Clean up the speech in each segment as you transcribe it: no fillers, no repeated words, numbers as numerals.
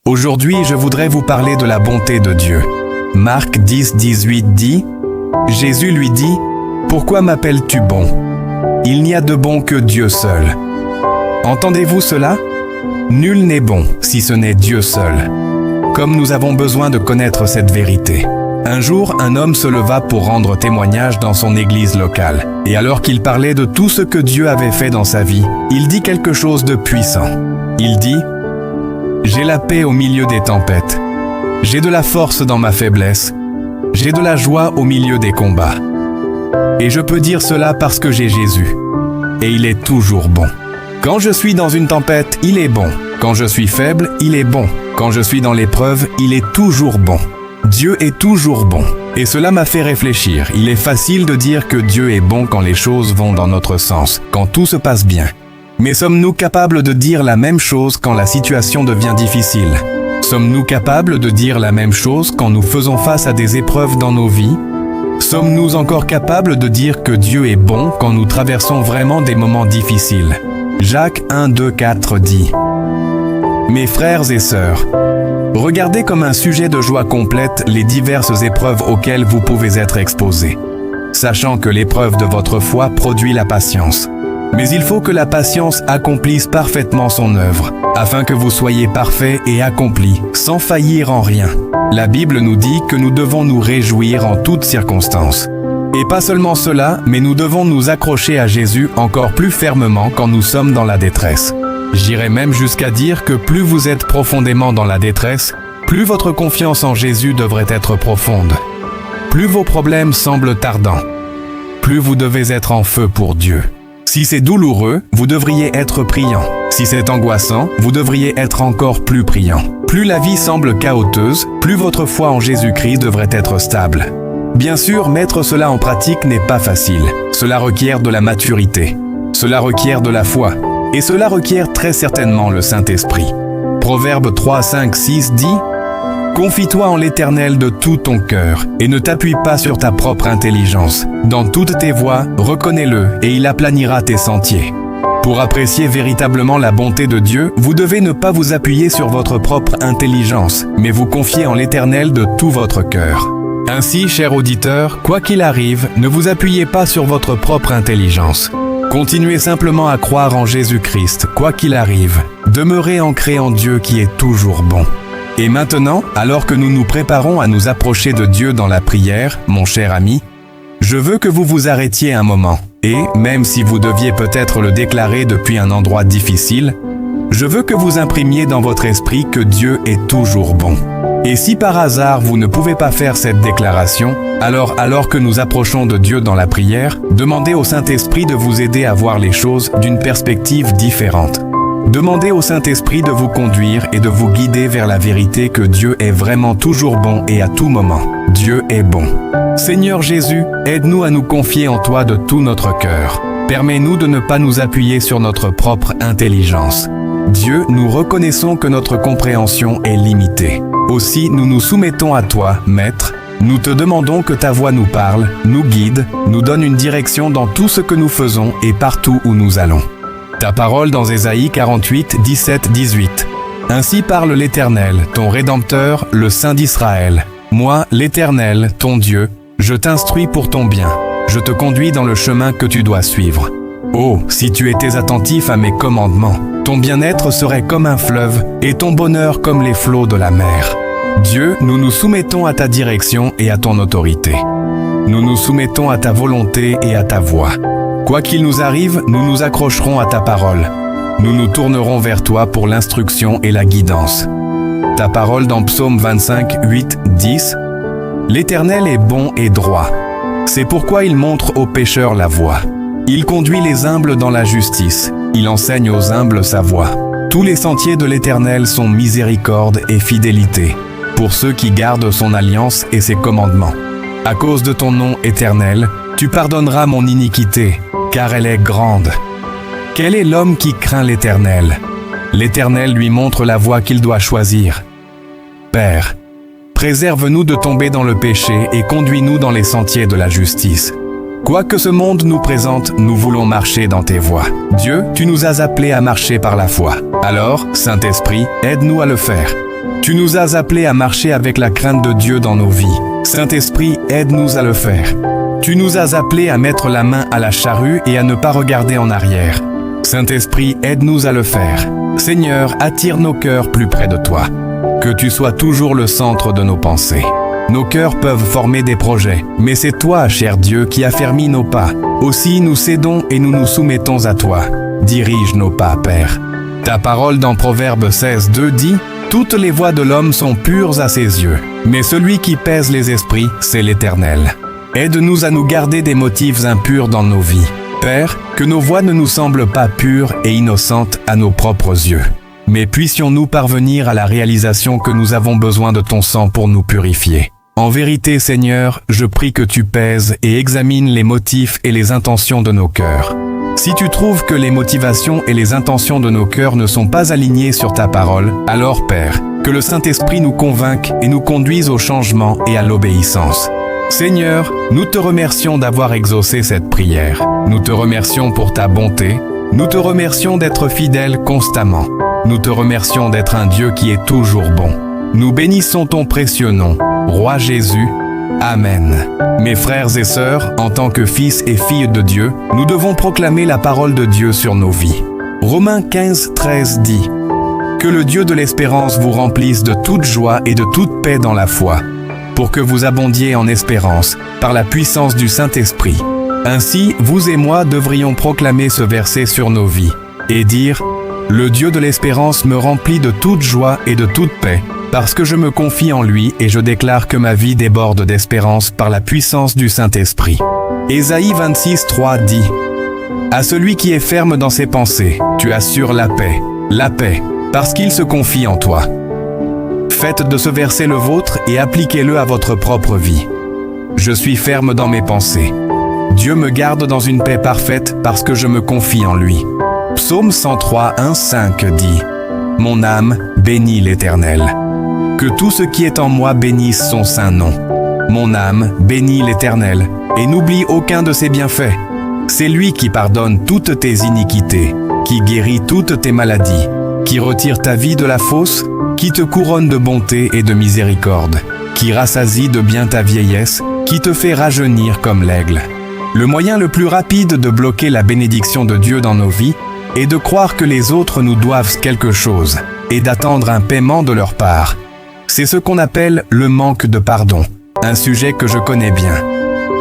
Aujourd'hui, je voudrais vous parler de la bonté de Dieu. Marc 10, 18 dit, « Jésus lui dit, « Pourquoi m'appelles-tu bon? Il n'y a de bon que Dieu seul. » Entendez-vous cela? Nul n'est bon si ce n'est Dieu seul. Comme nous avons besoin de connaître cette vérité. Un jour, un homme se leva pour rendre témoignage dans son église locale. Et alors qu'il parlait de tout ce que Dieu avait fait dans sa vie, il dit quelque chose de puissant. Il dit, « J'ai la paix au milieu des tempêtes. J'ai de la force dans ma faiblesse. J'ai de la joie au milieu des combats. Et je peux dire cela parce que j'ai Jésus. Et il est toujours bon. Quand je suis dans une tempête, il est bon. Quand je suis faible, il est bon. Quand je suis dans l'épreuve, il est toujours bon. Dieu est toujours bon. Et cela m'a fait réfléchir. Il est facile de dire que Dieu est bon quand les choses vont dans notre sens, quand tout se passe bien. Mais sommes-nous capables de dire la même chose quand la situation devient difficile? Sommes-nous capables de dire la même chose quand nous faisons face à des épreuves dans nos vies? Sommes-nous encore capables de dire que Dieu est bon quand nous traversons vraiment des moments difficiles? Jacques 1, 2, 4 dit « Mes frères et sœurs, regardez comme un sujet de joie complète les diverses épreuves auxquelles vous pouvez être exposés, sachant que l'épreuve de votre foi produit la patience. Mais il faut que la patience accomplisse parfaitement son œuvre, afin que vous soyez parfaits et accomplis, sans faillir en rien. La Bible nous dit que nous devons nous réjouir en toutes circonstances. Et pas seulement cela, mais nous devons nous accrocher à Jésus encore plus fermement quand nous sommes dans la détresse. J'irais même jusqu'à dire que plus vous êtes profondément dans la détresse, plus votre confiance en Jésus devrait être profonde. Plus vos problèmes semblent tardants, plus vous devez être en feu pour Dieu. Si c'est douloureux, vous devriez être priant. Si c'est angoissant, vous devriez être encore plus priant. Plus la vie semble chaoteuse, plus votre foi en Jésus-Christ devrait être stable. Bien sûr, mettre cela en pratique n'est pas facile. Cela requiert de la maturité. Cela requiert de la foi. Et cela requiert très certainement le Saint-Esprit. Proverbe 3, 5, 6 dit « Confie-toi en l'Éternel de tout ton cœur, et ne t'appuie pas sur ta propre intelligence. Dans toutes tes voies, reconnais-le, et il aplanira tes sentiers. » Pour apprécier véritablement la bonté de Dieu, vous devez ne pas vous appuyer sur votre propre intelligence, mais vous confier en l'Éternel de tout votre cœur. Ainsi, cher auditeur, quoi qu'il arrive, ne vous appuyez pas sur votre propre intelligence. Continuez simplement à croire en Jésus-Christ, quoi qu'il arrive. Demeurez ancré en Dieu qui est toujours bon. Et maintenant, alors que nous nous préparons à nous approcher de Dieu dans la prière, mon cher ami, je veux que vous vous arrêtiez un moment. Et, même si vous deviez peut-être le déclarer depuis un endroit difficile, je veux que vous imprimiez dans votre esprit que Dieu est toujours bon. Et si par hasard vous ne pouvez pas faire cette déclaration, alors que nous approchons de Dieu dans la prière, demandez au Saint-Esprit de vous aider à voir les choses d'une perspective différente. Demandez au Saint-Esprit de vous conduire et de vous guider vers la vérité que Dieu est vraiment toujours bon et à tout moment. Dieu est bon. Seigneur Jésus, aide-nous à nous confier en toi de tout notre cœur. Permets-nous de ne pas nous appuyer sur notre propre intelligence. Dieu, nous reconnaissons que notre compréhension est limitée. Aussi, nous nous soumettons à toi, Maître. Nous te demandons que ta voix nous parle, nous guide, nous donne une direction dans tout ce que nous faisons et partout où nous allons. Ta parole dans Ésaïe 48, 17, 18. Ainsi parle l'Éternel, ton Rédempteur, le Saint d'Israël. Moi, l'Éternel, ton Dieu, je t'instruis pour ton bien. Je te conduis dans le chemin que tu dois suivre. Oh, si tu étais attentif à mes commandements, ton bien-être serait comme un fleuve et ton bonheur comme les flots de la mer. Dieu, nous nous soumettons à ta direction et à ton autorité. Nous nous soumettons à ta volonté et à ta voix. Quoi qu'il nous arrive, nous nous accrocherons à ta parole. Nous nous tournerons vers toi pour l'instruction et la guidance. Ta parole dans Psaume 25, 8, 10. L'Éternel est bon et droit. C'est pourquoi il montre aux pécheurs la voie. Il conduit les humbles dans la justice. Il enseigne aux humbles sa voie. Tous les sentiers de l'Éternel sont miséricorde et fidélité, pour ceux qui gardent son alliance et ses commandements. À cause de ton nom éternel, tu pardonneras mon iniquité, car elle est grande. Quel est l'homme qui craint l'Éternel? L'Éternel lui montre la voie qu'il doit choisir. Père, préserve-nous de tomber dans le péché et conduis-nous dans les sentiers de la justice. Quoi que ce monde nous présente, nous voulons marcher dans tes voies. Dieu, tu nous as appelés à marcher par la foi. Alors, Saint-Esprit, aide-nous à le faire. Tu nous as appelés à marcher avec la crainte de Dieu dans nos vies. Saint-Esprit, aide-nous à le faire. Tu nous as appelés à mettre la main à la charrue et à ne pas regarder en arrière. Saint-Esprit, aide-nous à le faire. Seigneur, attire nos cœurs plus près de toi. Que tu sois toujours le centre de nos pensées. Nos cœurs peuvent former des projets, mais c'est toi, cher Dieu, qui affermis nos pas. Aussi, nous cédons et nous nous soumettons à toi. Dirige nos pas, Père. Ta parole dans Proverbe 16:2 dit « Toutes les voies de l'homme sont pures à ses yeux, mais celui qui pèse les esprits, c'est l'Éternel. » Aide-nous à nous garder des motifs impurs dans nos vies. Père, que nos voies ne nous semblent pas pures et innocentes à nos propres yeux. Mais puissions-nous parvenir à la réalisation que nous avons besoin de ton sang pour nous purifier. En vérité, Seigneur, je prie que tu pèses et examines les motifs et les intentions de nos cœurs. Si tu trouves que les motivations et les intentions de nos cœurs ne sont pas alignées sur ta parole, alors Père, que le Saint-Esprit nous convainque et nous conduise au changement et à l'obéissance. Seigneur, nous te remercions d'avoir exaucé cette prière. Nous te remercions pour ta bonté. Nous te remercions d'être fidèle constamment. Nous te remercions d'être un Dieu qui est toujours bon. Nous bénissons ton précieux nom, Roi Jésus. Amen. Mes frères et sœurs, en tant que fils et filles de Dieu, nous devons proclamer la parole de Dieu sur nos vies. Romains 15:13 dit « Que le Dieu de l'espérance vous remplisse de toute joie et de toute paix dans la foi, pour que vous abondiez en espérance, par la puissance du Saint-Esprit. » Ainsi, vous et moi devrions proclamer ce verset sur nos vies, et dire « Le Dieu de l'espérance me remplit de toute joie et de toute paix, parce que je me confie en lui et je déclare que ma vie déborde d'espérance par la puissance du Saint-Esprit. » Ésaïe 26:3 dit « À celui qui est ferme dans ses pensées, tu assures la paix, parce qu'il se confie en toi. » Faites de ce verset le vôtre et appliquez-le à votre propre vie. Je suis ferme dans mes pensées. Dieu me garde dans une paix parfaite parce que je me confie en lui. Psaume 103:1-5 dit « Mon âme bénit l'Éternel. Que tout ce qui est en moi bénisse son saint nom. Mon âme bénit l'Éternel et n'oublie aucun de ses bienfaits. C'est lui qui pardonne toutes tes iniquités, qui guérit toutes tes maladies, qui retire ta vie de la fosse, qui te couronne de bonté et de miséricorde, qui rassasie de bien ta vieillesse, qui te fait rajeunir comme l'aigle. » Le moyen le plus rapide de bloquer la bénédiction de Dieu dans nos vies est de croire que les autres nous doivent quelque chose et d'attendre un paiement de leur part. C'est ce qu'on appelle le manque de pardon, un sujet que je connais bien.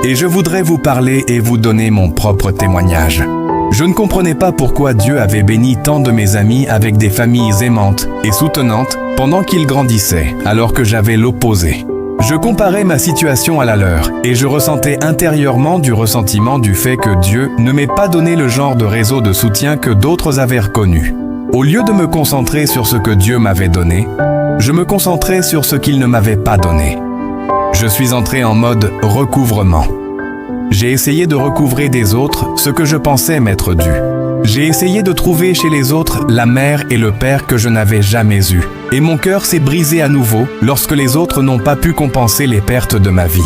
Et je voudrais vous parler et vous donner mon propre témoignage. Je ne comprenais pas pourquoi Dieu avait béni tant de mes amis avec des familles aimantes et soutenantes pendant qu'ils grandissaient, alors que j'avais l'opposé. Je comparais ma situation à la leur et je ressentais intérieurement du ressentiment du fait que Dieu ne m'ait pas donné le genre de réseau de soutien que d'autres avaient reconnu. Au lieu de me concentrer sur ce que Dieu m'avait donné, je me concentrais sur ce qu'il ne m'avait pas donné. Je suis entré en mode recouvrement. J'ai essayé de recouvrer des autres ce que je pensais m'être dû. J'ai essayé de trouver chez les autres la mère et le père que je n'avais jamais eus. Et mon cœur s'est brisé à nouveau lorsque les autres n'ont pas pu compenser les pertes de ma vie.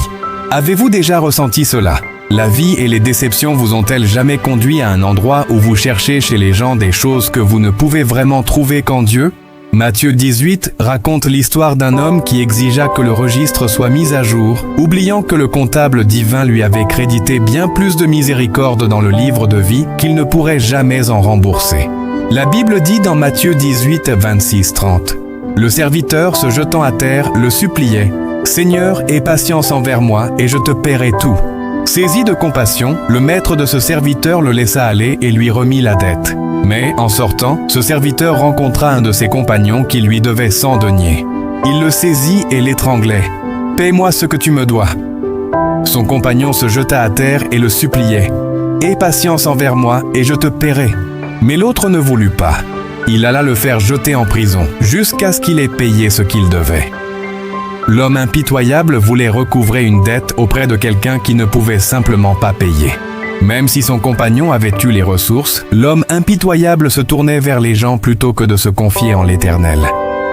Avez-vous déjà ressenti cela? La vie et les déceptions vous ont-elles jamais conduit à un endroit où vous cherchez chez les gens des choses que vous ne pouvez vraiment trouver qu'en Dieu? Matthieu 18 raconte l'histoire d'un homme qui exigea que le registre soit mis à jour, oubliant que le comptable divin lui avait crédité bien plus de miséricorde dans le livre de vie qu'il ne pourrait jamais en rembourser. La Bible dit dans Matthieu 18, 26-30, « Le serviteur, se jetant à terre, le suppliait, « Seigneur, aie patience envers moi, et je te paierai tout. » Saisi de compassion, le maître de ce serviteur le laissa aller et lui remit la dette. Mais, en sortant, ce serviteur rencontra un de ses compagnons qui lui devait 100 deniers. Il le saisit et l'étranglait. « Paie-moi ce que tu me dois. » Son compagnon se jeta à terre et le suppliait. « Aie patience envers moi et je te paierai. » Mais l'autre ne voulut pas. Il alla le faire jeter en prison, jusqu'à ce qu'il ait payé ce qu'il devait. L'homme impitoyable voulait recouvrer une dette auprès de quelqu'un qui ne pouvait simplement pas payer. Même si son compagnon avait eu les ressources, l'homme impitoyable se tournait vers les gens plutôt que de se confier en l'Éternel.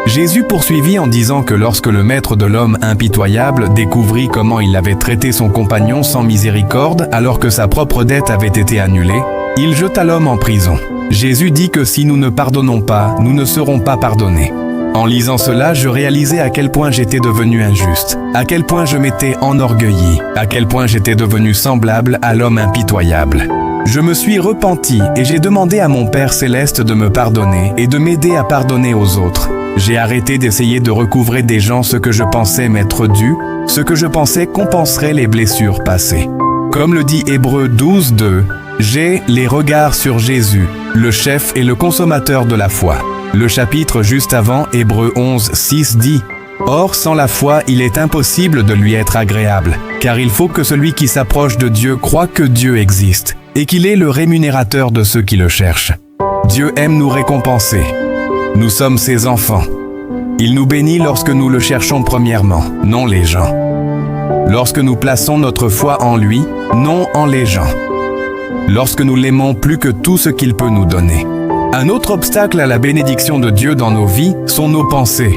Jésus poursuivit en disant que lorsque le maître de l'homme impitoyable découvrit comment il avait traité son compagnon sans miséricorde alors que sa propre dette avait été annulée, il jeta l'homme en prison. Jésus dit que si nous ne pardonnons pas, nous ne serons pas pardonnés. En lisant cela, je réalisais à quel point j'étais devenu injuste, à quel point je m'étais enorgueilli, à quel point j'étais devenu semblable à l'homme impitoyable. Je me suis repenti et j'ai demandé à mon Père Céleste de me pardonner et de m'aider à pardonner aux autres. J'ai arrêté d'essayer de recouvrer des gens ce que je pensais m'être dû, ce que je pensais compenserait les blessures passées. Comme le dit Hébreux 12:2, j'ai les regards sur Jésus, le chef et le consommateur de la foi. Le chapitre juste avant, Hébreux 11:6 dit « Or, sans la foi, il est impossible de lui être agréable, car il faut que celui qui s'approche de Dieu croit que Dieu existe, et qu'il est le rémunérateur de ceux qui le cherchent. Dieu aime nous récompenser. Nous sommes ses enfants. Il nous bénit lorsque nous le cherchons premièrement, non les gens. Lorsque nous plaçons notre foi en lui, non en les gens. Lorsque nous l'aimons plus que tout ce qu'il peut nous donner. Un autre obstacle à la bénédiction de Dieu dans nos vies sont nos pensées.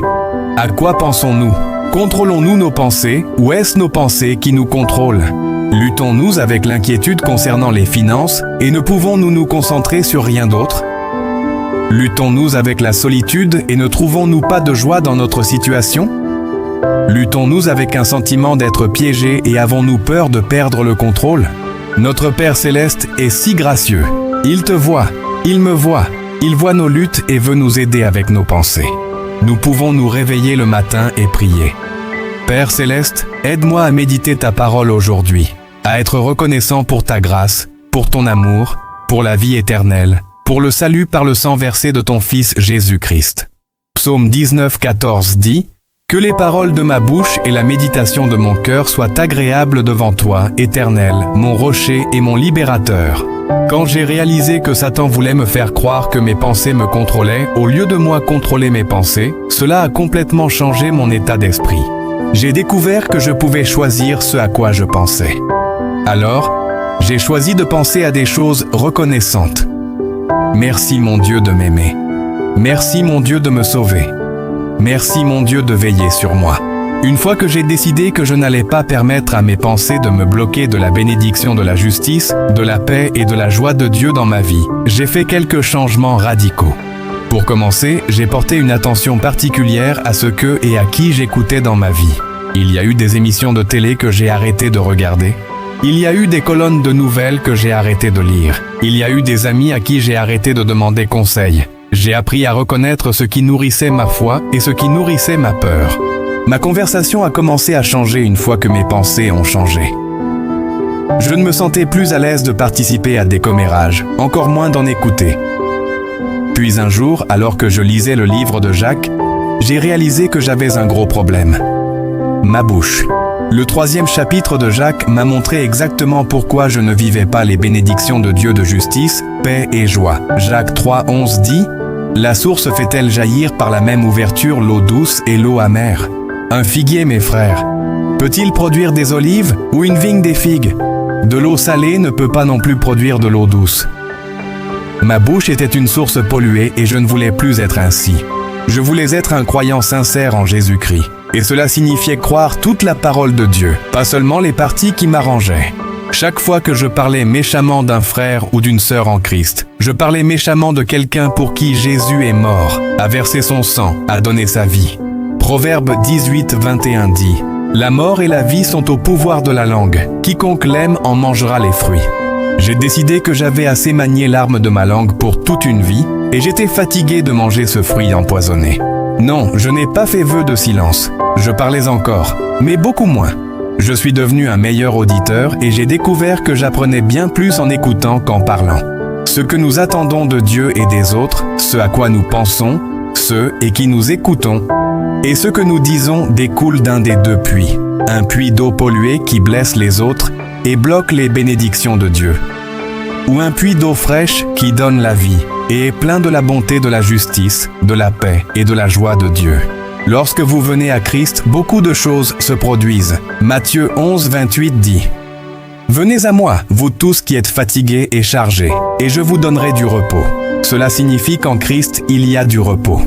À quoi pensons-nous? Contrôlons-nous nos pensées ou est-ce nos pensées qui nous contrôlent? Luttons-nous avec l'inquiétude concernant les finances et ne pouvons-nous nous concentrer sur rien d'autre? Luttons-nous avec la solitude et ne trouvons-nous pas de joie dans notre situation? Luttons-nous avec un sentiment d'être piégés et avons-nous peur de perdre le contrôle? Notre Père Céleste est si gracieux. Il te voit, il me voit. Il voit nos luttes et veut nous aider avec nos pensées. Nous pouvons nous réveiller le matin et prier. Père Céleste, aide-moi à méditer ta parole aujourd'hui, à être reconnaissant pour ta grâce, pour ton amour, pour la vie éternelle, pour le salut par le sang versé de ton Fils Jésus-Christ. Psaume 19:14 dit « Que les paroles de ma bouche et la méditation de mon cœur soient agréables devant toi, Éternel, mon rocher et mon libérateur. » Quand j'ai réalisé que Satan voulait me faire croire que mes pensées me contrôlaient, au lieu de moi contrôler mes pensées, cela a complètement changé mon état d'esprit. J'ai découvert que je pouvais choisir ce à quoi je pensais. Alors, j'ai choisi de penser à des choses reconnaissantes. Merci mon Dieu de m'aimer. Merci mon Dieu de me sauver. Merci mon Dieu de veiller sur moi. Une fois que j'ai décidé que je n'allais pas permettre à mes pensées de me bloquer de la bénédiction de la justice, de la paix et de la joie de Dieu dans ma vie, j'ai fait quelques changements radicaux. Pour commencer, j'ai porté une attention particulière à ce que et à qui j'écoutais dans ma vie. Il y a eu des émissions de télé que j'ai arrêté de regarder. Il y a eu des colonnes de nouvelles que j'ai arrêté de lire. Il y a eu des amis à qui j'ai arrêté de demander conseil. J'ai appris à reconnaître ce qui nourrissait ma foi et ce qui nourrissait ma peur. Ma conversation a commencé à changer une fois que mes pensées ont changé. Je ne me sentais plus à l'aise de participer à des commérages, encore moins d'en écouter. Puis un jour, alors que je lisais le livre de Jacques, j'ai réalisé que j'avais un gros problème. Ma bouche. Le 3e chapitre de Jacques m'a montré exactement pourquoi je ne vivais pas les bénédictions de Dieu de justice, paix et joie. Jacques 3:11 dit « La source fait-elle jaillir par la même ouverture l'eau douce et l'eau amère ? Un figuier, mes frères, peut-il produire des olives ou une vigne des figues? De l'eau salée ne peut pas non plus produire de l'eau douce. » Ma bouche était une source polluée et je ne voulais plus être ainsi. Je voulais être un croyant sincère en Jésus-Christ. Et cela signifiait croire toute la parole de Dieu, pas seulement les parties qui m'arrangeaient. Chaque fois que je parlais méchamment d'un frère ou d'une sœur en Christ, je parlais méchamment de quelqu'un pour qui Jésus est mort, a versé son sang, a donné sa vie. Proverbe 18:21 dit « La mort et la vie sont au pouvoir de la langue. Quiconque l'aime en mangera les fruits. » J'ai décidé que j'avais assez manié l'arme de ma langue pour toute une vie, et j'étais fatigué de manger ce fruit empoisonné. Non, je n'ai pas fait vœu de silence. Je parlais encore, mais beaucoup moins. Je suis devenu un meilleur auditeur et j'ai découvert que j'apprenais bien plus en écoutant qu'en parlant. Ce que nous attendons de Dieu et des autres, ce à quoi nous pensons, ceux et qui nous écoutons, et ce que nous disons découle d'un des deux puits. Un puits d'eau polluée qui blesse les autres et bloque les bénédictions de Dieu. Ou un puits d'eau fraîche qui donne la vie et est plein de la bonté de la justice, de la paix et de la joie de Dieu. Lorsque vous venez à Christ, beaucoup de choses se produisent. Matthieu 11:28 dit « Venez à moi, vous tous qui êtes fatigués et chargés, et je vous donnerai du repos. » Cela signifie qu'en Christ, il y a du repos.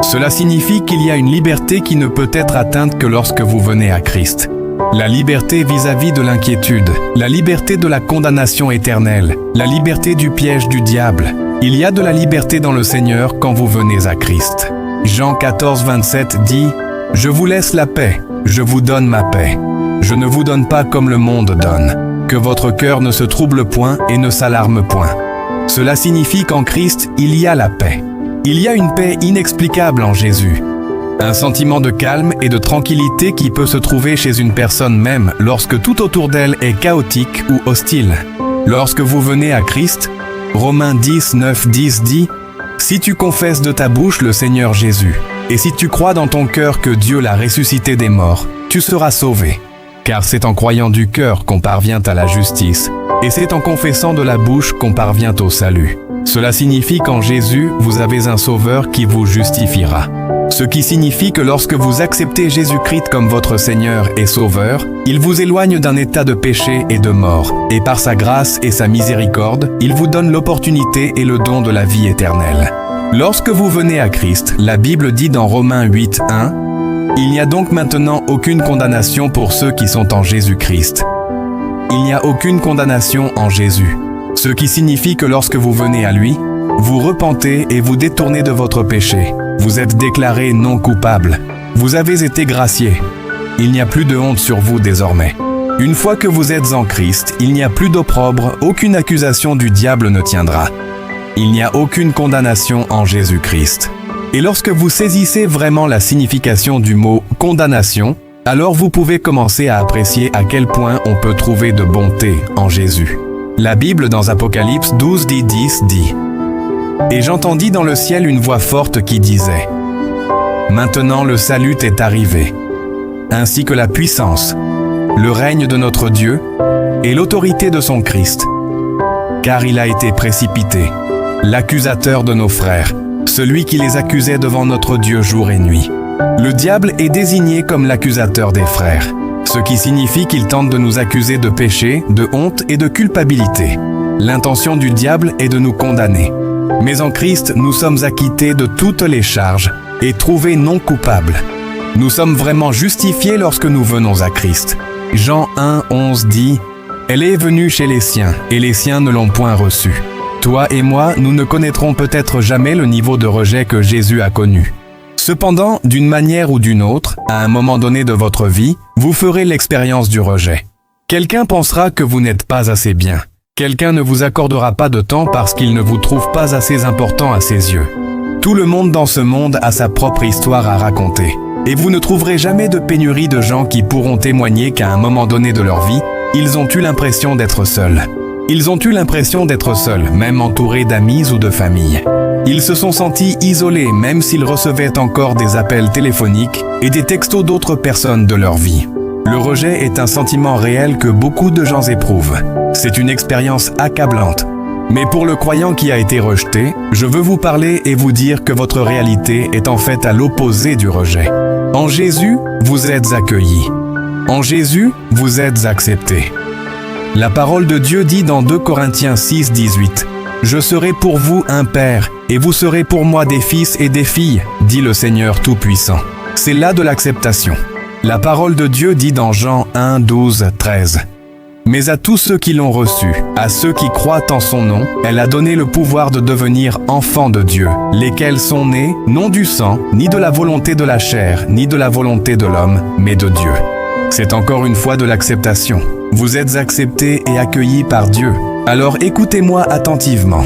Cela signifie qu'il y a une liberté qui ne peut être atteinte que lorsque vous venez à Christ. La liberté vis-à-vis de l'inquiétude, la liberté de la condamnation éternelle, la liberté du piège du diable. Il y a de la liberté dans le Seigneur quand vous venez à Christ. Jean 14, 27 dit « Je vous laisse la paix, je vous donne ma paix. Je ne vous donne pas comme le monde donne. Que votre cœur ne se trouble point et ne s'alarme point. » Cela signifie qu'en Christ, il y a la paix. Il y a une paix inexplicable en Jésus. Un sentiment de calme et de tranquillité qui peut se trouver chez une personne même lorsque tout autour d'elle est chaotique ou hostile. Lorsque vous venez à Christ, Romains 10, 9, 10 dit « Si tu confesses de ta bouche le Seigneur Jésus, et si tu crois dans ton cœur que Dieu l'a ressuscité des morts, tu seras sauvé. Car c'est en croyant du cœur qu'on parvient à la justice, et c'est en confessant de la bouche qu'on parvient au salut. Cela signifie qu'en Jésus, vous avez un Sauveur qui vous justifiera. Ce qui signifie que lorsque vous acceptez Jésus-Christ comme votre Seigneur et Sauveur, il vous éloigne d'un état de péché et de mort, et par sa grâce et sa miséricorde, il vous donne l'opportunité et le don de la vie éternelle. Lorsque vous venez à Christ, la Bible dit dans Romains 8, 1, « Il n'y a donc maintenant aucune condamnation pour ceux qui sont en Jésus-Christ. » Il n'y a aucune condamnation en Jésus. Ce qui signifie que lorsque vous venez à lui, vous repentez et vous détournez de votre péché. Vous êtes déclaré non coupable. Vous avez été gracié. Il n'y a plus de honte sur vous désormais. Une fois que vous êtes en Christ, il n'y a plus d'opprobre, aucune accusation du diable ne tiendra. Il n'y a aucune condamnation en Jésus-Christ. Et lorsque vous saisissez vraiment la signification du mot « condamnation », alors vous pouvez commencer à apprécier à quel point on peut trouver de bonté en Jésus. La Bible dans Apocalypse 12, 10 dit « Et j'entendis dans le ciel une voix forte qui disait « Maintenant le salut est arrivé, ainsi que la puissance, le règne de notre Dieu et l'autorité de son Christ. Car il a été précipité, l'accusateur de nos frères, celui qui les accusait devant notre Dieu jour et nuit. Le diable est désigné comme l'accusateur des frères, ce qui signifie qu'il tente de nous accuser de péché, de honte et de culpabilité. L'intention du diable est de nous condamner. Mais en Christ, nous sommes acquittés de toutes les charges et trouvés non coupables. Nous sommes vraiment justifiés lorsque nous venons à Christ. Jean 1, 11 dit « Elle est venue chez les siens, et les siens ne l'ont point reçue. » Toi et moi, nous ne connaîtrons peut-être jamais le niveau de rejet que Jésus a connu. Cependant, d'une manière ou d'une autre, à un moment donné de votre vie, vous ferez l'expérience du rejet. Quelqu'un pensera que vous n'êtes pas assez bien. Quelqu'un ne vous accordera pas de temps parce qu'il ne vous trouve pas assez important à ses yeux. Tout le monde dans ce monde a sa propre histoire à raconter. Et vous ne trouverez jamais de pénurie de gens qui pourront témoigner qu'à un moment donné de leur vie, ils ont eu l'impression d'être seuls. Ils ont eu l'impression d'être seuls, même entourés d'amis ou de famille. Ils se sont sentis isolés, même s'ils recevaient encore des appels téléphoniques et des textos d'autres personnes de leur vie. Le rejet est un sentiment réel que beaucoup de gens éprouvent. C'est une expérience accablante. Mais pour le croyant qui a été rejeté, je veux vous parler et vous dire que votre réalité est en fait à l'opposé du rejet. En Jésus, vous êtes accueillis. En Jésus, vous êtes acceptés. La parole de Dieu dit dans 2 Corinthiens 6, 18 « Je serai pour vous un père, et vous serez pour moi des fils et des filles, dit le Seigneur Tout-Puissant. » C'est là de l'acceptation. La parole de Dieu dit dans Jean 1, 12, 13 « Mais à tous ceux qui l'ont reçu, à ceux qui croient en son nom, elle a donné le pouvoir de devenir enfants de Dieu, lesquels sont nés, non du sang, ni de la volonté de la chair, ni de la volonté de l'homme, mais de Dieu. » C'est encore une fois de l'acceptation. Vous êtes acceptés et accueillis par Dieu. Alors écoutez-moi attentivement.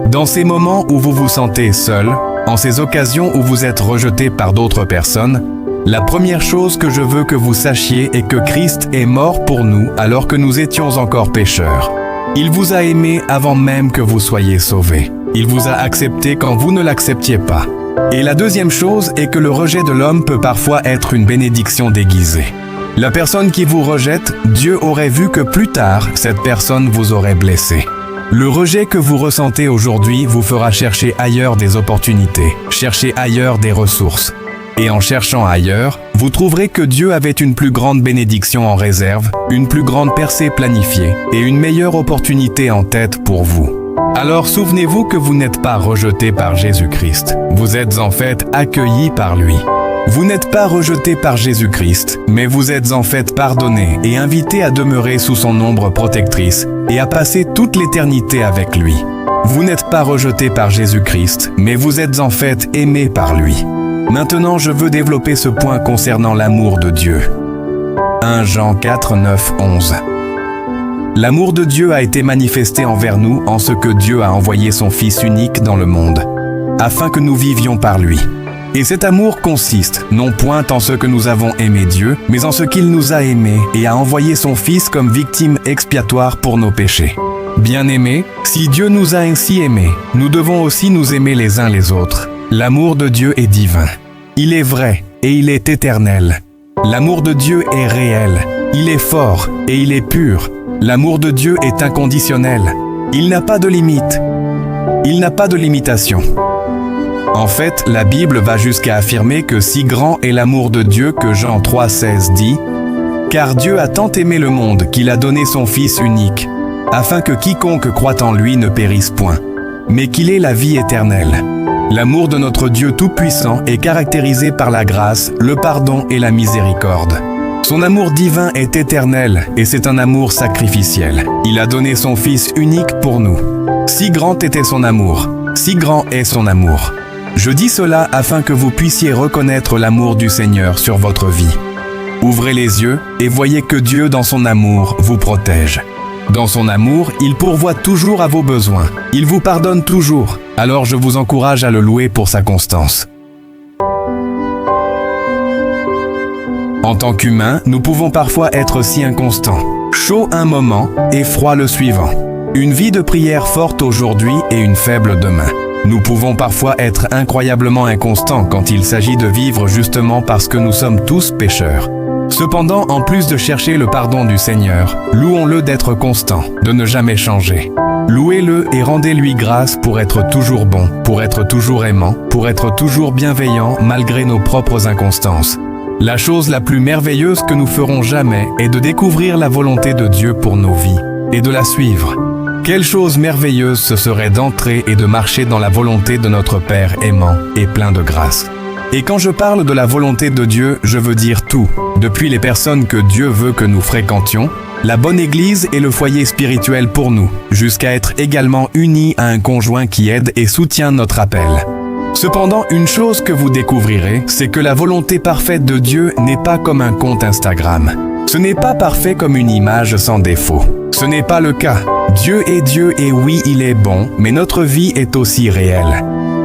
Dans ces moments où vous vous sentez seul, en ces occasions où vous êtes rejeté par d'autres personnes, la première chose que je veux que vous sachiez est que Christ est mort pour nous alors que nous étions encore pécheurs. Il vous a aimé avant même que vous soyez sauvés. Il vous a accepté quand vous ne l'acceptiez pas. Et la deuxième chose est que le rejet de l'homme peut parfois être une bénédiction déguisée. La personne qui vous rejette, Dieu aurait vu que plus tard, cette personne vous aurait blessé. Le rejet que vous ressentez aujourd'hui vous fera chercher ailleurs des opportunités, chercher ailleurs des ressources. Et en cherchant ailleurs, vous trouverez que Dieu avait une plus grande bénédiction en réserve, une plus grande percée planifiée et une meilleure opportunité en tête pour vous. Alors souvenez-vous que vous n'êtes pas rejeté par Jésus-Christ. Vous êtes en fait accueilli par lui. Vous n'êtes pas rejeté par Jésus-Christ, mais vous êtes en fait pardonné et invité à demeurer sous son ombre protectrice et à passer toute l'éternité avec lui. Vous n'êtes pas rejeté par Jésus-Christ, mais vous êtes en fait aimé par lui. Maintenant, je veux développer ce point concernant l'amour de Dieu. 1 Jean 4, 9, 11. L'amour de Dieu a été manifesté envers nous en ce que Dieu a envoyé son Fils unique dans le monde, afin que nous vivions par lui. Et cet amour consiste, non point en ce que nous avons aimé Dieu, mais en ce qu'il nous a aimés et a envoyé son Fils comme victime expiatoire pour nos péchés. Bien-aimés, si Dieu nous a ainsi aimés, nous devons aussi nous aimer les uns les autres. L'amour de Dieu est divin. Il est vrai et il est éternel. L'amour de Dieu est réel. Il est fort et il est pur. L'amour de Dieu est inconditionnel. Il n'a pas de limite. Il n'a pas de limitation. En fait, la Bible va jusqu'à affirmer que si grand est l'amour de Dieu que Jean 3,16 dit « Car Dieu a tant aimé le monde qu'il a donné son Fils unique, afin que quiconque croit en lui ne périsse point, mais qu'il ait la vie éternelle. » L'amour de notre Dieu Tout-Puissant est caractérisé par la grâce, le pardon et la miséricorde. Son amour divin est éternel et c'est un amour sacrificiel. Il a donné son Fils unique pour nous. Si grand était son amour, si grand est son amour. Je dis cela afin que vous puissiez reconnaître l'amour du Seigneur sur votre vie. Ouvrez les yeux et voyez que Dieu, dans son amour, vous protège. Dans son amour, il pourvoit toujours à vos besoins. Il vous pardonne toujours. Alors je vous encourage à le louer pour sa constance. En tant qu'humains, nous pouvons parfois être si inconstants. Chaud un moment et froid le suivant. Une vie de prière forte aujourd'hui et une faible demain. Nous pouvons parfois être incroyablement inconstants quand il s'agit de vivre justement parce que nous sommes tous pécheurs. Cependant, en plus de chercher le pardon du Seigneur, louons-le d'être constant, de ne jamais changer. Louez-le et rendez-lui grâce pour être toujours bon, pour être toujours aimant, pour être toujours bienveillant malgré nos propres inconstances. La chose la plus merveilleuse que nous ferons jamais est de découvrir la volonté de Dieu pour nos vies et de la suivre. Quelle chose merveilleuse ce serait d'entrer et de marcher dans la volonté de notre Père aimant et plein de grâce. Et quand je parle de la volonté de Dieu, je veux dire tout, depuis les personnes que Dieu veut que nous fréquentions, la bonne Église et le foyer spirituel pour nous, jusqu'à être également unis à un conjoint qui aide et soutient notre appel. Cependant, une chose que vous découvrirez, c'est que la volonté parfaite de Dieu n'est pas comme un compte Instagram. Ce n'est pas parfait comme une image sans défaut. Ce n'est pas le cas. Dieu est Dieu et oui, il est bon, mais notre vie est aussi réelle.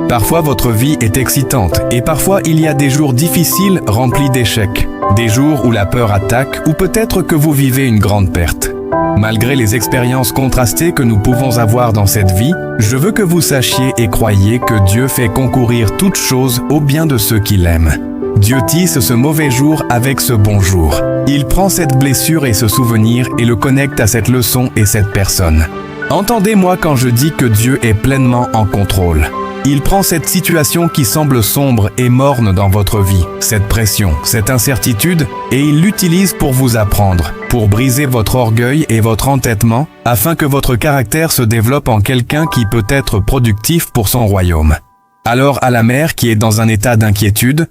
Parfois, votre vie est excitante et parfois, il y a des jours difficiles remplis d'échecs, des jours où la peur attaque ou peut-être que vous vivez une grande perte. Malgré les expériences contrastées que nous pouvons avoir dans cette vie, je veux que vous sachiez et croyiez que Dieu fait concourir toutes choses au bien de ceux qui l'aiment. Dieu tisse ce mauvais jour avec ce bon jour. Il prend cette blessure et ce souvenir et le connecte à cette leçon et cette personne. Entendez-moi quand je dis que Dieu est pleinement en contrôle. Il prend cette situation qui semble sombre et morne dans votre vie, cette pression, cette incertitude, et il l'utilise pour vous apprendre, pour briser votre orgueil et votre entêtement, afin que votre caractère se développe en quelqu'un qui peut être productif pour son royaume. Alors à la mère qui est dans un état d'inquiétude,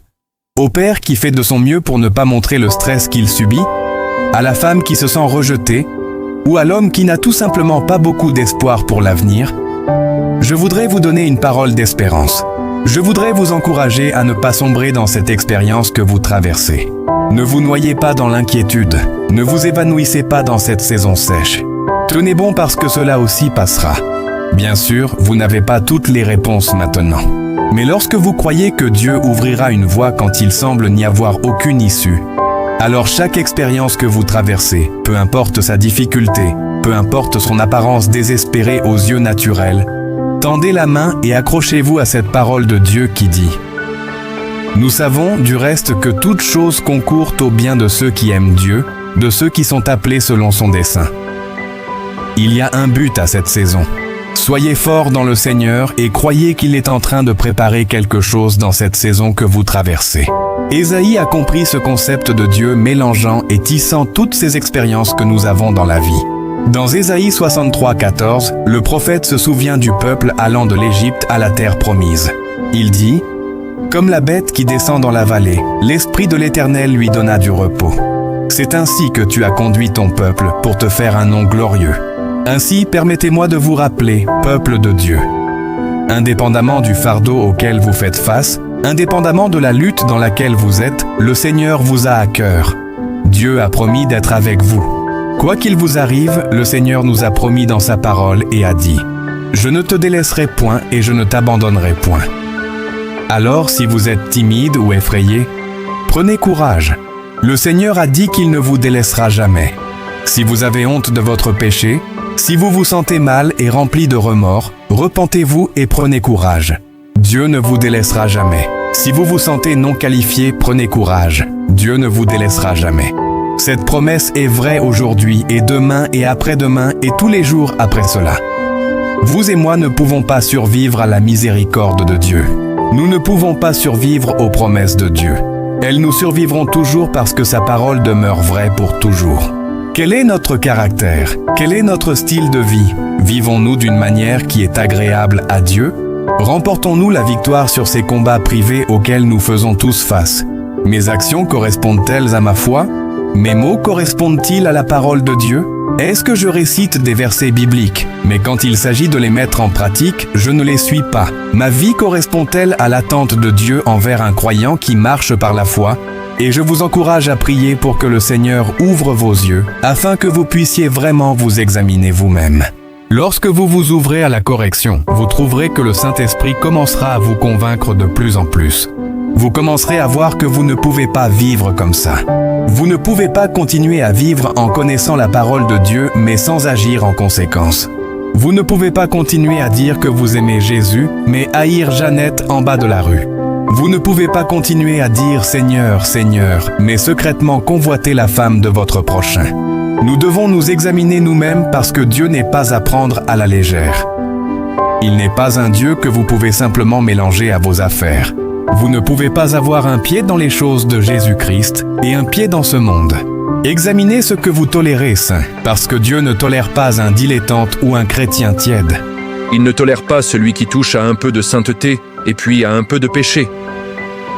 au père qui fait de son mieux pour ne pas montrer le stress qu'il subit, à la femme qui se sent rejetée, ou à l'homme qui n'a tout simplement pas beaucoup d'espoir pour l'avenir, je voudrais vous donner une parole d'espérance. Je voudrais vous encourager à ne pas sombrer dans cette expérience que vous traversez. Ne vous noyez pas dans l'inquiétude. Ne vous évanouissez pas dans cette saison sèche. Tenez bon parce que cela aussi passera. Bien sûr, vous n'avez pas toutes les réponses maintenant. Mais lorsque vous croyez que Dieu ouvrira une voie quand il semble n'y avoir aucune issue, alors chaque expérience que vous traversez, peu importe sa difficulté, peu importe son apparence désespérée aux yeux naturels, tendez la main et accrochez-vous à cette parole de Dieu qui dit « Nous savons du reste que toutes choses concourent au bien de ceux qui aiment Dieu, de ceux qui sont appelés selon son dessein. » Il y a un but à cette saison. Soyez forts dans le Seigneur et croyez qu'il est en train de préparer quelque chose dans cette saison que vous traversez. Ésaïe a compris ce concept de Dieu mélangeant et tissant toutes ces expériences que nous avons dans la vie. Dans Ésaïe 63, 14, le prophète se souvient du peuple allant de l'Égypte à la terre promise. Il dit « Comme la bête qui descend dans la vallée, l'Esprit de l'Éternel lui donna du repos. C'est ainsi que tu as conduit ton peuple pour te faire un nom glorieux. Ainsi, permettez-moi de vous rappeler, peuple de Dieu. Indépendamment du fardeau auquel vous faites face, Indépendamment de la lutte dans laquelle vous êtes, le Seigneur vous a à cœur. Dieu a promis d'être avec vous. Quoi qu'il vous arrive, le Seigneur nous a promis dans sa parole et a dit « Je ne te délaisserai point et je ne t'abandonnerai point ». Alors, si vous êtes timide ou effrayé, prenez courage. Le Seigneur a dit qu'il ne vous délaissera jamais. Si vous avez honte de votre péché, si vous vous sentez mal et rempli de remords, repentez-vous et prenez courage. Dieu ne vous délaissera jamais. Si vous vous sentez non qualifié, prenez courage. Dieu ne vous délaissera jamais. Cette promesse est vraie aujourd'hui et demain et après-demain et tous les jours après cela. Vous et moi ne pouvons pas survivre à la miséricorde de Dieu. Nous ne pouvons pas survivre aux promesses de Dieu. Elles nous survivront toujours parce que sa parole demeure vraie pour toujours. Quel est notre caractère? Quel est notre style de vie? Vivons-nous d'une manière qui est agréable à Dieu? Remportons-nous la victoire sur ces combats privés auxquels nous faisons tous face? Mes actions correspondent-elles à ma foi? Mes mots correspondent-ils à la parole de Dieu? Est-ce que je récite des versets bibliques, mais quand il s'agit de les mettre en pratique, je ne les suis pas? Ma vie correspond-elle à l'attente de Dieu envers un croyant qui marche par la foi? Et je vous encourage à prier pour que le Seigneur ouvre vos yeux, afin que vous puissiez vraiment vous examiner vous-même. Lorsque vous vous ouvrez à la correction, vous trouverez que le Saint-Esprit commencera à vous convaincre de plus en plus. Vous commencerez à voir que vous ne pouvez pas vivre comme ça. Vous ne pouvez pas continuer à vivre en connaissant la parole de Dieu, mais sans agir en conséquence. Vous ne pouvez pas continuer à dire que vous aimez Jésus, mais haïr Jeannette en bas de la rue. Vous ne pouvez pas continuer à dire « Seigneur, Seigneur », mais secrètement convoiter la femme de votre prochain. Nous devons nous examiner nous-mêmes parce que Dieu n'est pas à prendre à la légère. Il n'est pas un Dieu que vous pouvez simplement mélanger à vos affaires. Vous ne pouvez pas avoir un pied dans les choses de Jésus-Christ et un pied dans ce monde. Examinez ce que vous tolérez, saint, parce que Dieu ne tolère pas un dilettante ou un chrétien tiède. Il ne tolère pas celui qui touche à un peu de sainteté et puis à un peu de péché.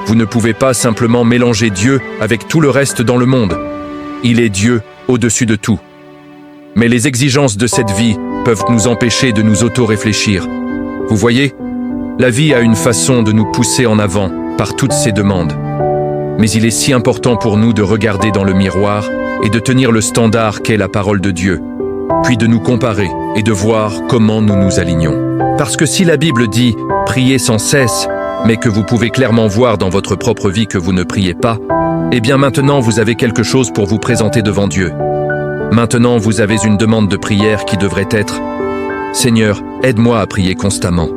Vous ne pouvez pas simplement mélanger Dieu avec tout le reste dans le monde. Il est Dieu au-dessus de tout. Mais les exigences de cette vie peuvent nous empêcher de nous auto-réfléchir. Vous voyez, la vie a une façon de nous pousser en avant par toutes ces demandes. Mais il est si important pour nous de regarder dans le miroir et de tenir le standard qu'est la parole de Dieu, puis de nous comparer et de voir comment nous nous alignons. Parce que si la Bible dit « priez sans cesse », mais que vous pouvez clairement voir dans votre propre vie que vous ne priez pas, eh bien maintenant vous avez quelque chose pour vous présenter devant Dieu. Maintenant vous avez une demande de prière qui devrait être « Seigneur, aide-moi à prier constamment ».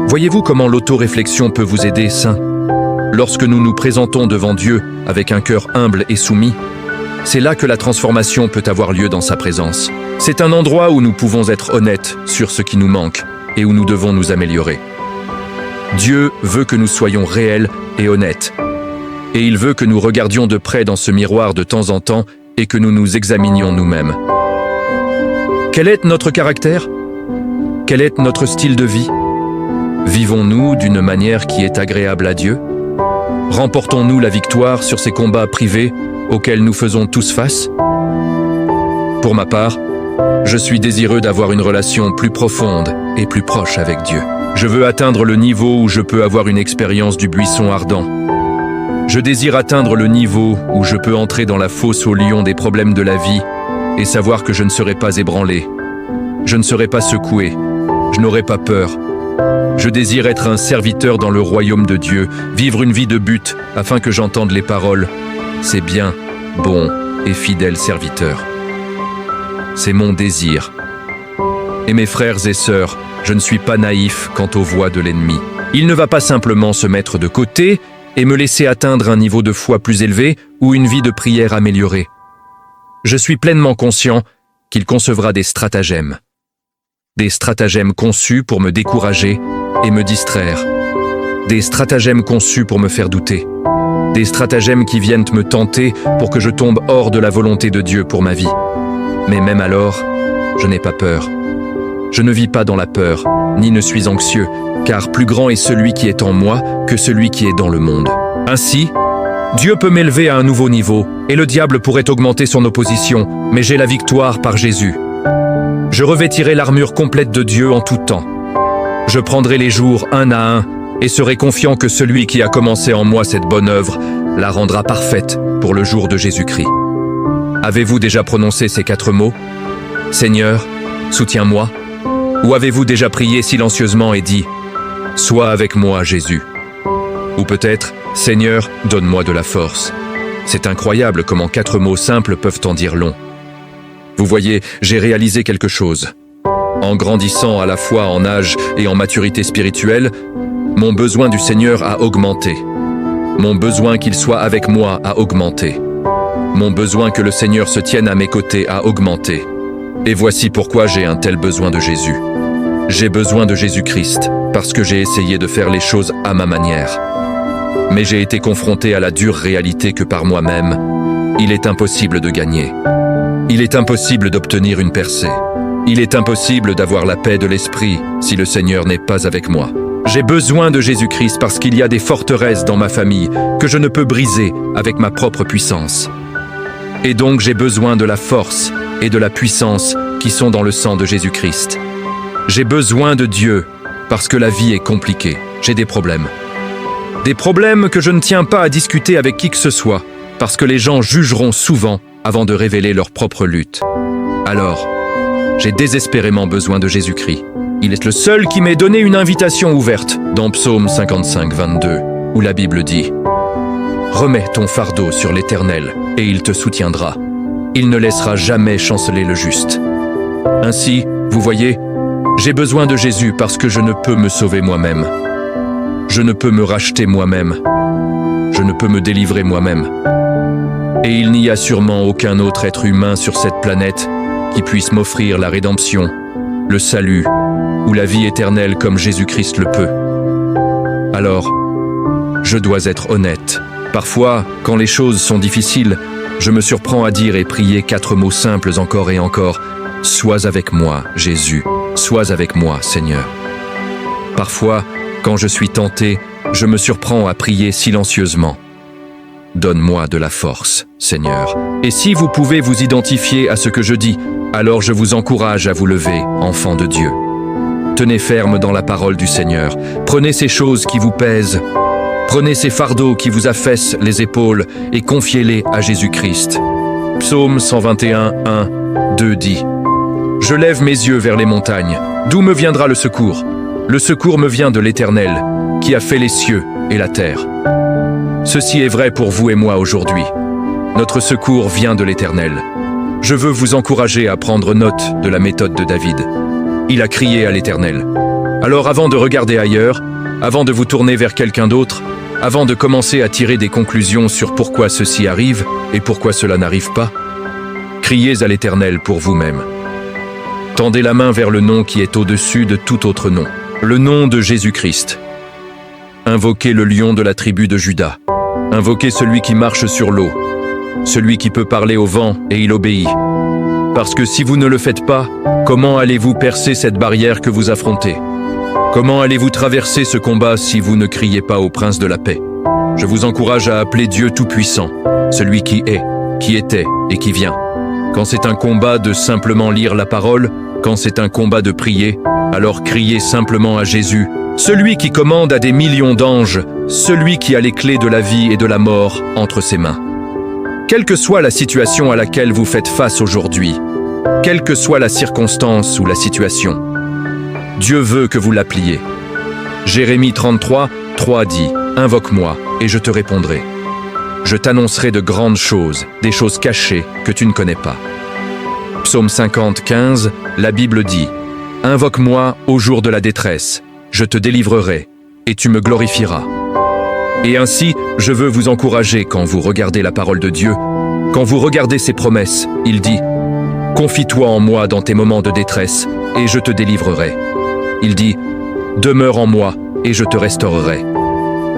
Voyez-vous comment l'autoréflexion peut vous aider, saint? Lorsque nous nous présentons devant Dieu avec un cœur humble et soumis, c'est là que la transformation peut avoir lieu dans sa présence. C'est un endroit où nous pouvons être honnêtes sur ce qui nous manque et où nous devons nous améliorer. Dieu veut que nous soyons réels et honnêtes. Et il veut que nous regardions de près dans ce miroir de temps en temps et que nous nous examinions nous-mêmes. Quel est notre caractère? Quel est notre style de vie? Vivons-nous d'une manière qui est agréable à Dieu? Remportons-nous la victoire sur ces combats privés auxquels nous faisons tous face? Pour ma part, je suis désireux d'avoir une relation plus profonde et plus proche avec Dieu. Je veux atteindre le niveau où je peux avoir une expérience du buisson ardent. Je désire atteindre le niveau où je peux entrer dans la fosse au lion des problèmes de la vie et savoir que je ne serai pas ébranlé. Je ne serai pas secoué. Je n'aurai pas peur. Je désire être un serviteur dans le royaume de Dieu, vivre une vie de but afin que j'entende les paroles « C'est bien, bon et fidèle serviteur ». C'est mon désir. Et mes frères et sœurs, je ne suis pas naïf quant aux voies de l'ennemi. Il ne va pas simplement se mettre de côté et me laisser atteindre un niveau de foi plus élevé ou une vie de prière améliorée. Je suis pleinement conscient qu'il concevra des stratagèmes. Des stratagèmes conçus pour me décourager et me distraire. Des stratagèmes conçus pour me faire douter. Des stratagèmes qui viennent me tenter pour que je tombe hors de la volonté de Dieu pour ma vie. Mais même alors, je n'ai pas peur. Je ne vis pas dans la peur, ni ne suis anxieux, car plus grand est celui qui est en moi que celui qui est dans le monde. Ainsi, Dieu peut m'élever à un nouveau niveau, et le diable pourrait augmenter son opposition, mais j'ai la victoire par Jésus. Je revêtirai l'armure complète de Dieu en tout temps. Je prendrai les jours un à un, et serai confiant que celui qui a commencé en moi cette bonne œuvre la rendra parfaite pour le jour de Jésus-Christ. Avez-vous déjà prononcé ces 4 mots? Seigneur, soutiens-moi. Ou avez-vous déjà prié silencieusement et dit « Sois avec moi, Jésus » ? Ou peut-être « Seigneur, donne-moi de la force ». C'est incroyable comment 4 mots simples peuvent en dire long. Vous voyez, j'ai réalisé quelque chose. En grandissant à la fois en âge et en maturité spirituelle, mon besoin du Seigneur a augmenté. Mon besoin qu'il soit avec moi a augmenté. Mon besoin que le Seigneur se tienne à mes côtés a augmenté. Et voici pourquoi j'ai un tel besoin de Jésus. J'ai besoin de Jésus-Christ parce que j'ai essayé de faire les choses à ma manière. Mais j'ai été confronté à la dure réalité que par moi-même, il est impossible de gagner. Il est impossible d'obtenir une percée. Il est impossible d'avoir la paix de l'esprit si le Seigneur n'est pas avec moi. J'ai besoin de Jésus-Christ parce qu'il y a des forteresses dans ma famille que je ne peux briser avec ma propre puissance. Et donc j'ai besoin de la force et de la puissance qui sont dans le sang de Jésus-Christ. J'ai besoin de Dieu parce que la vie est compliquée. J'ai des problèmes. Des problèmes que je ne tiens pas à discuter avec qui que ce soit parce que les gens jugeront souvent avant de révéler leur propre lutte. Alors, j'ai désespérément besoin de Jésus-Christ. Il est le seul qui m'ait donné une invitation ouverte dans Psaume 55, 22, où la Bible dit « Remets ton fardeau sur l'Éternel et il te soutiendra. Il ne laissera jamais chanceler le juste. » Ainsi, vous voyez, j'ai besoin de Jésus parce que je ne peux me sauver moi-même. Je ne peux me racheter moi-même. Je ne peux me délivrer moi-même. Et il n'y a sûrement aucun autre être humain sur cette planète qui puisse m'offrir la rédemption, le salut ou la vie éternelle comme Jésus-Christ le peut. Alors, je dois être honnête. Parfois, quand les choses sont difficiles, je me surprends à dire et prier 4 mots simples encore et encore. « Sois avec moi, Jésus. Sois avec moi, Seigneur. » Parfois, quand je suis tenté, je me surprends à prier silencieusement. « Donne-moi de la force, Seigneur. » Et si vous pouvez vous identifier à ce que je dis, alors je vous encourage à vous lever, enfants de Dieu. Tenez ferme dans la parole du Seigneur. Prenez ces choses qui vous pèsent. Prenez ces fardeaux qui vous affaissent les épaules et confiez-les à Jésus-Christ. Psaume 121, 1, 2 dit « Je lève mes yeux vers les montagnes. D'où me viendra le secours? Le secours me vient de l'Éternel, qui a fait les cieux et la terre. » Ceci est vrai pour vous et moi aujourd'hui. Notre secours vient de l'Éternel. Je veux vous encourager à prendre note de la méthode de David. Il a crié à l'Éternel. Alors avant de regarder ailleurs, avant de vous tourner vers quelqu'un d'autre, avant de commencer à tirer des conclusions sur pourquoi ceci arrive et pourquoi cela n'arrive pas, criez à l'Éternel pour vous-même. Tendez la main vers le nom qui est au-dessus de tout autre nom, le nom de Jésus-Christ. Invoquez le lion de la tribu de Juda. Invoquez celui qui marche sur l'eau, celui qui peut parler au vent et il obéit. Parce que si vous ne le faites pas, comment allez-vous percer cette barrière que vous affrontez? Comment allez-vous traverser ce combat si vous ne criez pas au Prince de la paix? Je vous encourage à appeler Dieu Tout-Puissant, celui qui est, qui était et qui vient. Quand c'est un combat de simplement lire la parole, quand c'est un combat de prier, alors criez simplement à Jésus, celui qui commande à des millions d'anges, celui qui a les clés de la vie et de la mort entre ses mains. Quelle que soit la situation à laquelle vous faites face aujourd'hui, quelle que soit la circonstance ou la situation, Dieu veut que vous l'appeliez. Jérémie 33, 3 dit « Invoque-moi et je te répondrai. Je t'annoncerai de grandes choses, des choses cachées que tu ne connais pas. » Psaume 50, 15, la Bible dit « Invoque-moi au jour de la détresse, je te délivrerai et tu me glorifieras. » Et ainsi, je veux vous encourager quand vous regardez la parole de Dieu, quand vous regardez ses promesses, il dit « Confie-toi en moi dans tes moments de détresse et je te délivrerai. » Il dit « Demeure en moi et je te restaurerai. »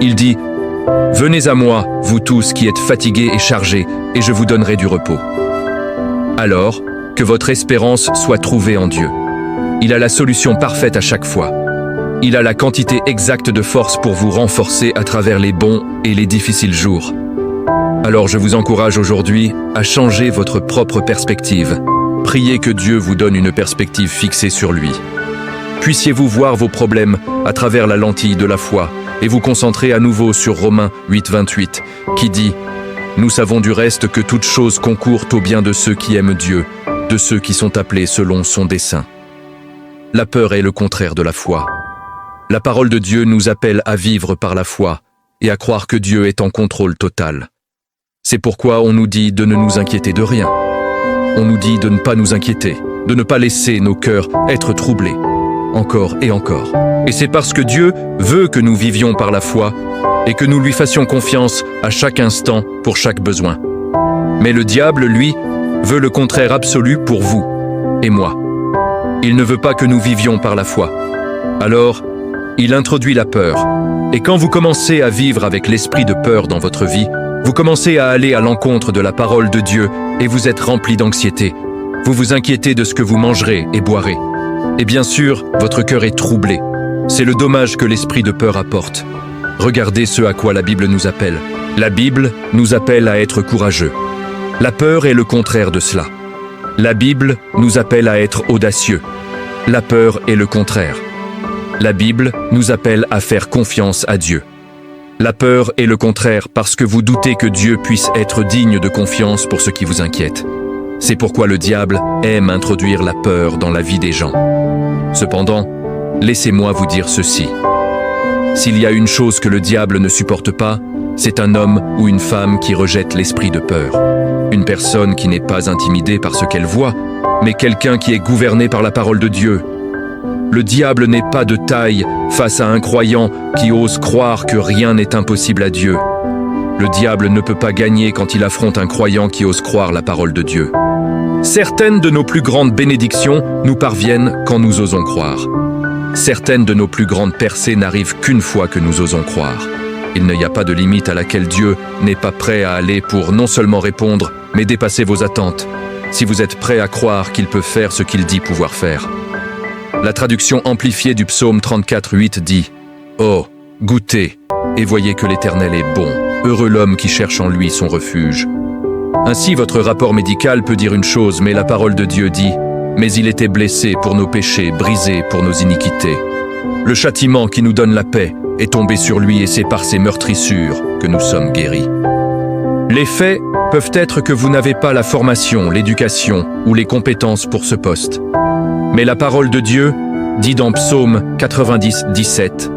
Il dit « Venez à moi, vous tous qui êtes fatigués et chargés, et je vous donnerai du repos. » Alors, que votre espérance soit trouvée en Dieu. Il a la solution parfaite à chaque fois. Il a la quantité exacte de force pour vous renforcer à travers les bons et les difficiles jours. Alors je vous encourage aujourd'hui à changer votre propre perspective. Priez que Dieu vous donne une perspective fixée sur lui. Puissiez-vous voir vos problèmes à travers la lentille de la foi et vous concentrer à nouveau sur Romains 8:28, qui dit « Nous savons du reste que toute chose concourt au bien de ceux qui aiment Dieu, de ceux qui sont appelés selon son dessein. » La peur est le contraire de la foi. La parole de Dieu nous appelle à vivre par la foi et à croire que Dieu est en contrôle total. C'est pourquoi on nous dit de ne nous inquiéter de rien. On nous dit de ne pas nous inquiéter, de ne pas laisser nos cœurs être troublés, encore et encore. Et c'est parce que Dieu veut que nous vivions par la foi et que nous lui fassions confiance à chaque instant pour chaque besoin. Mais le diable, lui, veut le contraire absolu pour vous et moi. Il ne veut pas que nous vivions par la foi. Alors, il introduit la peur. Et quand vous commencez à vivre avec l'esprit de peur dans votre vie, vous commencez à aller à l'encontre de la parole de Dieu et vous êtes rempli d'anxiété. Vous vous inquiétez de ce que vous mangerez et boirez. Et bien sûr, votre cœur est troublé. C'est le dommage que l'esprit de peur apporte. Regardez ce à quoi la Bible nous appelle. La Bible nous appelle à être courageux. La peur est le contraire de cela. La Bible nous appelle à être audacieux. La peur est le contraire. La Bible nous appelle à faire confiance à Dieu. La peur est le contraire parce que vous doutez que Dieu puisse être digne de confiance pour ce qui vous inquiète. C'est pourquoi le diable aime introduire la peur dans la vie des gens. Cependant, laissez-moi vous dire ceci. S'il y a une chose que le diable ne supporte pas, c'est un homme ou une femme qui rejette l'esprit de peur. Une personne qui n'est pas intimidée par ce qu'elle voit, mais quelqu'un qui est gouverné par la parole de Dieu. Le diable n'est pas de taille face à un croyant qui ose croire que rien n'est impossible à Dieu. Le diable ne peut pas gagner quand il affronte un croyant qui ose croire la parole de Dieu. Certaines de nos plus grandes bénédictions nous parviennent quand nous osons croire. Certaines de nos plus grandes percées n'arrivent qu'une fois que nous osons croire. Il n'y a pas de limite à laquelle Dieu n'est pas prêt à aller pour non seulement répondre, mais dépasser vos attentes, si vous êtes prêt à croire qu'il peut faire ce qu'il dit pouvoir faire. La traduction amplifiée du psaume 34:8 dit « Oh, goûtez, et voyez que l'Éternel est bon, heureux l'homme qui cherche en lui son refuge. » Ainsi, votre rapport médical peut dire une chose, mais la parole de Dieu dit « Mais il était blessé pour nos péchés, brisé pour nos iniquités. » Le châtiment qui nous donne la paix est tombé sur lui et c'est par ses meurtrissures que nous sommes guéris. Les faits peuvent être que vous n'avez pas la formation, l'éducation ou les compétences pour ce poste. Mais la parole de Dieu dit dans Psaume 90:17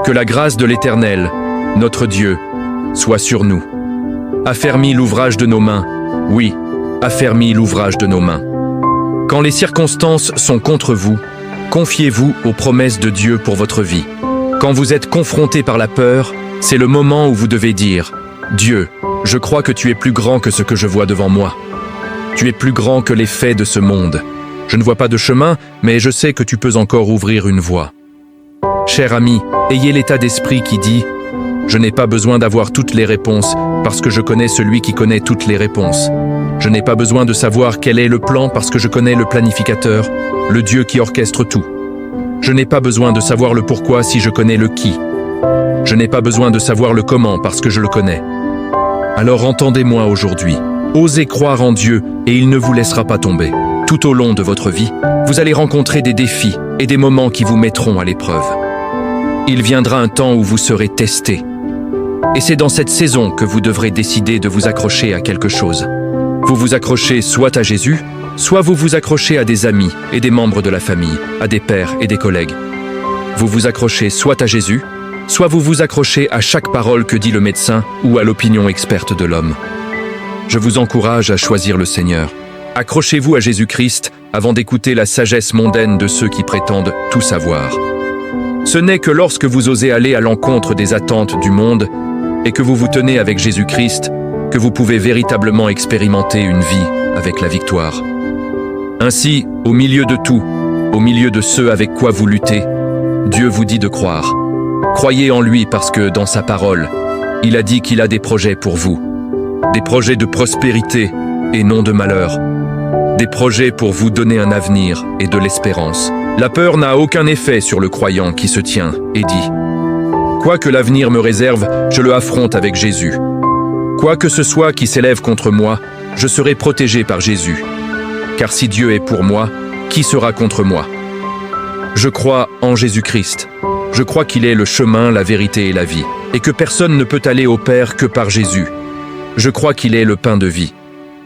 que la grâce de l'Éternel, notre Dieu, soit sur nous. Affermis l'ouvrage de nos mains, oui, affermis l'ouvrage de nos mains. Quand les circonstances sont contre vous, confiez-vous aux promesses de Dieu pour votre vie. Quand vous êtes confronté par la peur, c'est le moment où vous devez dire « Dieu, je crois que tu es plus grand que ce que je vois devant moi. Tu es plus grand que les faits de ce monde. Je ne vois pas de chemin, mais je sais que tu peux encore ouvrir une voie. » Cher ami, ayez l'état d'esprit qui dit « Je n'ai pas besoin d'avoir toutes les réponses parce que je connais celui qui connaît toutes les réponses. Je n'ai pas besoin de savoir quel est le plan parce que je connais le planificateur, le Dieu qui orchestre tout. Je n'ai pas besoin de savoir le pourquoi si je connais le qui. Je n'ai pas besoin de savoir le comment parce que je le connais. Alors entendez-moi aujourd'hui. Osez croire en Dieu et il ne vous laissera pas tomber. Tout au long de votre vie, vous allez rencontrer des défis et des moments qui vous mettront à l'épreuve. Il viendra un temps où vous serez testé. Et c'est dans cette saison que vous devrez décider de vous accrocher à quelque chose. Vous vous accrochez soit à Jésus, soit vous vous accrochez à des amis et des membres de la famille, à des pères et des collègues. Vous vous accrochez soit à Jésus, soit vous vous accrochez à chaque parole que dit le médecin ou à l'opinion experte de l'homme. Je vous encourage à choisir le Seigneur. Accrochez-vous à Jésus-Christ avant d'écouter la sagesse mondaine de ceux qui prétendent tout savoir. Ce n'est que lorsque vous osez aller à l'encontre des attentes du monde et que vous vous tenez avec Jésus-Christ que vous pouvez véritablement expérimenter une vie avec la victoire. Ainsi, au milieu de tout, au milieu de ceux avec quoi vous luttez, Dieu vous dit de croire. Croyez en lui parce que, dans sa parole, il a dit qu'il a des projets pour vous. Des projets de prospérité et non de malheur. Des projets pour vous donner un avenir et de l'espérance. La peur n'a aucun effet sur le croyant qui se tient et dit « Quoi que l'avenir me réserve, je le affronte avec Jésus. Quoi que ce soit qui s'élève contre moi, je serai protégé par Jésus. Car si Dieu est pour moi, qui sera contre moi ? Je crois en Jésus-Christ. Je crois qu'il est le chemin, la vérité et la vie, et que personne ne peut aller au Père que par Jésus. Je crois qu'il est le pain de vie.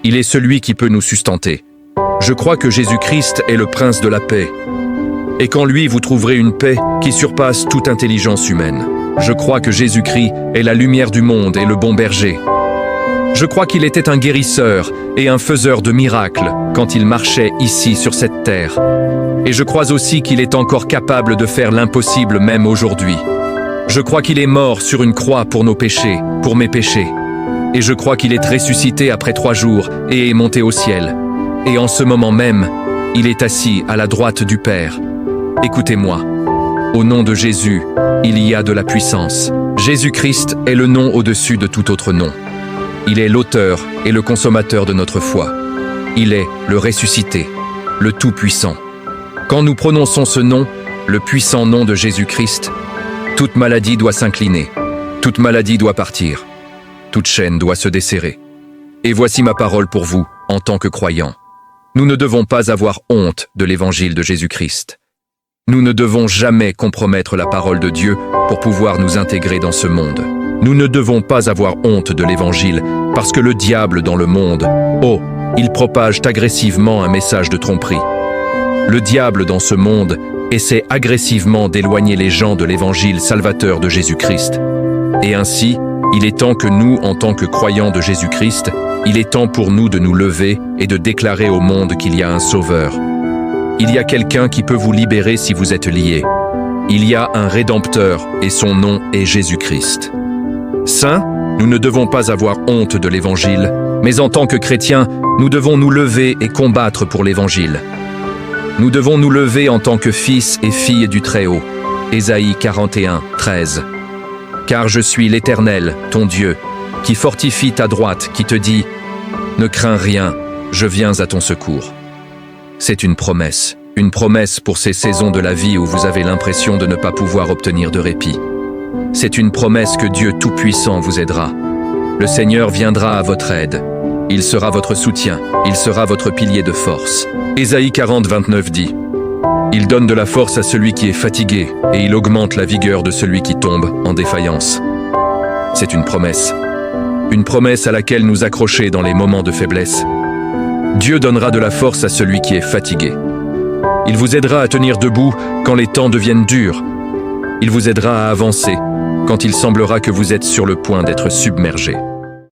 Il est celui qui peut nous sustenter. Je crois que Jésus-Christ est le prince de la paix. Et qu'en lui, vous trouverez une paix qui surpasse toute intelligence humaine. Je crois que Jésus-Christ est la lumière du monde et le bon berger. Je crois qu'il était un guérisseur et un faiseur de miracles quand il marchait ici sur cette terre. Et je crois aussi qu'il est encore capable de faire l'impossible même aujourd'hui. Je crois qu'il est mort sur une croix pour nos péchés, pour mes péchés. Et je crois qu'il est ressuscité après 3 jours et est monté au ciel. Et en ce moment même, il est assis à la droite du Père. Écoutez-moi. Au nom de Jésus, il y a de la puissance. Jésus-Christ est le nom au-dessus de tout autre nom. Il est l'auteur et le consommateur de notre foi. Il est le ressuscité, le Tout-Puissant. Quand nous prononçons ce nom, le puissant nom de Jésus-Christ, toute maladie doit s'incliner, toute maladie doit partir, toute chaîne doit se desserrer. Et voici ma parole pour vous, en tant que croyants. Nous ne devons pas avoir honte de l'évangile de Jésus-Christ. Nous ne devons jamais compromettre la parole de Dieu pour pouvoir nous intégrer dans ce monde. Nous ne devons pas avoir honte de l'évangile parce que le diable dans le monde, il propage agressivement un message de tromperie. Le diable dans ce monde essaie agressivement d'éloigner les gens de l'évangile salvateur de Jésus-Christ. Et ainsi, il est temps que nous, en tant que croyants de Jésus-Christ, il est temps pour nous de nous lever et de déclarer au monde qu'il y a un sauveur. Il y a quelqu'un qui peut vous libérer si vous êtes liés. Il y a un rédempteur et son nom est Jésus-Christ. Saints, nous ne devons pas avoir honte de l'évangile, mais en tant que chrétiens, nous devons nous lever et combattre pour l'évangile. Nous devons nous lever en tant que fils et filles du Très-Haut. Ésaïe 41, 13. Car je suis l'Éternel, ton Dieu, qui fortifie ta droite, qui te dit « Ne crains rien, je viens à ton secours ». C'est une promesse pour ces saisons de la vie où vous avez l'impression de ne pas pouvoir obtenir de répit. C'est une promesse que Dieu Tout-Puissant vous aidera. Le Seigneur viendra à votre aide. Il sera votre soutien, il sera votre pilier de force. Ésaïe 40, 29 dit « Il donne de la force à celui qui est fatigué et il augmente la vigueur de celui qui tombe en défaillance. » C'est une promesse à laquelle nous accrocher dans les moments de faiblesse. Dieu donnera de la force à celui qui est fatigué. Il vous aidera à tenir debout quand les temps deviennent durs. Il vous aidera à avancer quand il semblera que vous êtes sur le point d'être submergé.